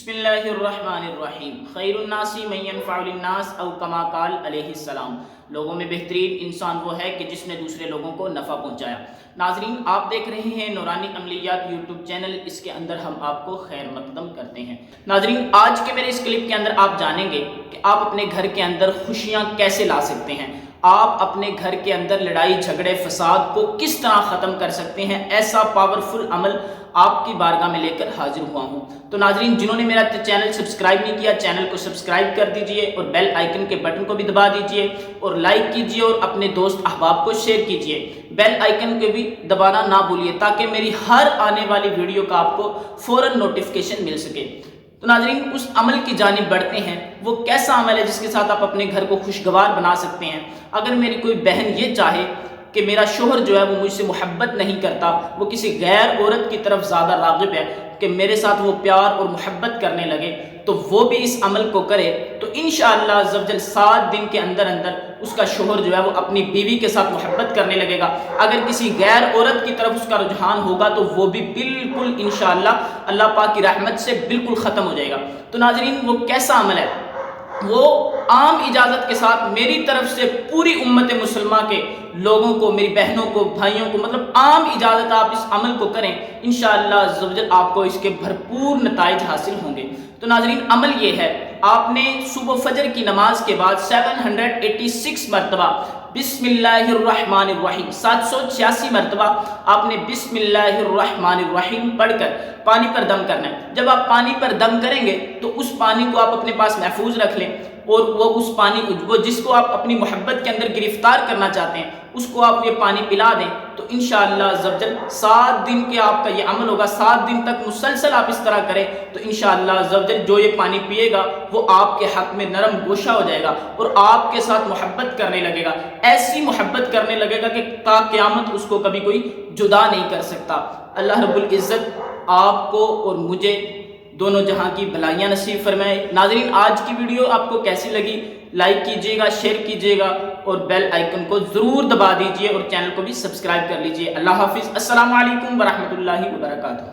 بسم اللہ الرحمن الرحیم خیر الناس من ينفع للناس او کما قال علیہ السلام۔ لوگوں میں بہترین انسان وہ ہے کہ جس نے دوسرے لوگوں کو نفع پہنچایا۔ ناظرین، آپ دیکھ رہے ہیں نورانی عملیات یوٹیوب چینل، اس کے اندر ہم آپ کو خیر مقدم کرتے ہیں۔ ناظرین، آج کے میرے اس کلپ کے اندر آپ جانیں گے کہ آپ اپنے گھر کے اندر خوشیاں کیسے لا سکتے ہیں، آپ اپنے گھر کے اندر لڑائی جھگڑے فساد کو کس طرح ختم کر سکتے ہیں۔ ایسا پاورفل عمل آپ کی بارگاہ میں لے کر حاضر ہوا ہوں۔ تو ناظرین، جنہوں نے میرا چینل سبسکرائب نہیں کیا، چینل کو سبسکرائب کر دیجئے اور بیل آئیکن کے بٹن کو بھی دبا دیجئے اور لائک کیجئے اور اپنے دوست احباب کو شیئر کیجئے۔ بیل آئیکن کو بھی دبانا نہ بھولیے تاکہ میری ہر آنے والی ویڈیو کا آپ کو فوراً نوٹیفیکیشن مل سکے۔ تو ناظرین، اس عمل کی جانب بڑھتے ہیں۔ وہ کیسا عمل ہے جس کے ساتھ آپ اپنے گھر کو خوشگوار بنا سکتے ہیں؟ اگر میری کوئی بہن یہ چاہے کہ میرا شوہر جو ہے وہ مجھ سے محبت نہیں کرتا، وہ کسی غیر عورت کی طرف زیادہ راغب ہے، کہ میرے ساتھ وہ پیار اور محبت کرنے لگے، تو وہ بھی اس عمل کو کرے تو انشاءاللہ عزوجل 7 دن کے اندر اس کا شوہر جو ہے وہ اپنی بیوی کے ساتھ محبت کرنے لگے گا۔ اگر کسی غیر عورت کی طرف اس کا رجحان ہوگا تو وہ بھی بالکل انشاءاللہ اللہ پاک کی رحمت سے بالکل ختم ہو جائے گا۔ تو ناظرین، وہ کیسا عمل ہے؟ وہ عام اجازت کے ساتھ میری طرف سے پوری امت مسلمہ کے لوگوں کو، میری بہنوں کو، بھائیوں کو، مطلب عام اجازت آپ اس عمل کو کریں، انشاءاللہ عزوجل آپ کو اس کے بھرپور نتائج حاصل ہوں گے۔ تو ناظرین، عمل یہ ہے، آپ نے صبح فجر کی نماز کے بعد 786 مرتبہ بسم اللہ الرحمن الرحیم 786 مرتبہ آپ نے بسم اللہ الرحمن الرحیم پڑھ کر پانی پر دم کرنا ہے۔ جب آپ پانی پر دم کریں گے تو اس پانی کو آپ اپنے پاس محفوظ رکھ لیں اور وہ اس پانی وہ جس کو آپ اپنی محبت کے اندر گرفتار کرنا چاہتے ہیں اس کو آپ یہ پانی پلا دیں، تو انشاءاللہ عزوجل 7 دن کے آپ کا یہ عمل ہوگا۔ 7 دن تک مسلسل آپ اس طرح کریں تو انشاءاللہ عزوجل جو یہ پانی پیے گا وہ آپ کے حق میں نرم گوشہ ہو جائے گا اور آپ کے ساتھ محبت کرنے لگے گا، ایسی محبت کرنے لگے گا کہ تا قیامت اس کو کبھی کوئی جدا نہیں کر سکتا۔ اللہ رب العزت آپ کو اور مجھے دونوں جہاں کی بھلائیاں نصیب فرمائے۔ ناظرین، آج کی ویڈیو آپ کو کیسی لگی؟ لائک کیجئے گا، شیئر کیجئے گا اور بیل آئیکن کو ضرور دبا دیجئے اور چینل کو بھی سبسکرائب کر لیجئے۔ اللہ حافظ، السلام علیکم ورحمۃ اللہ وبرکاتہ۔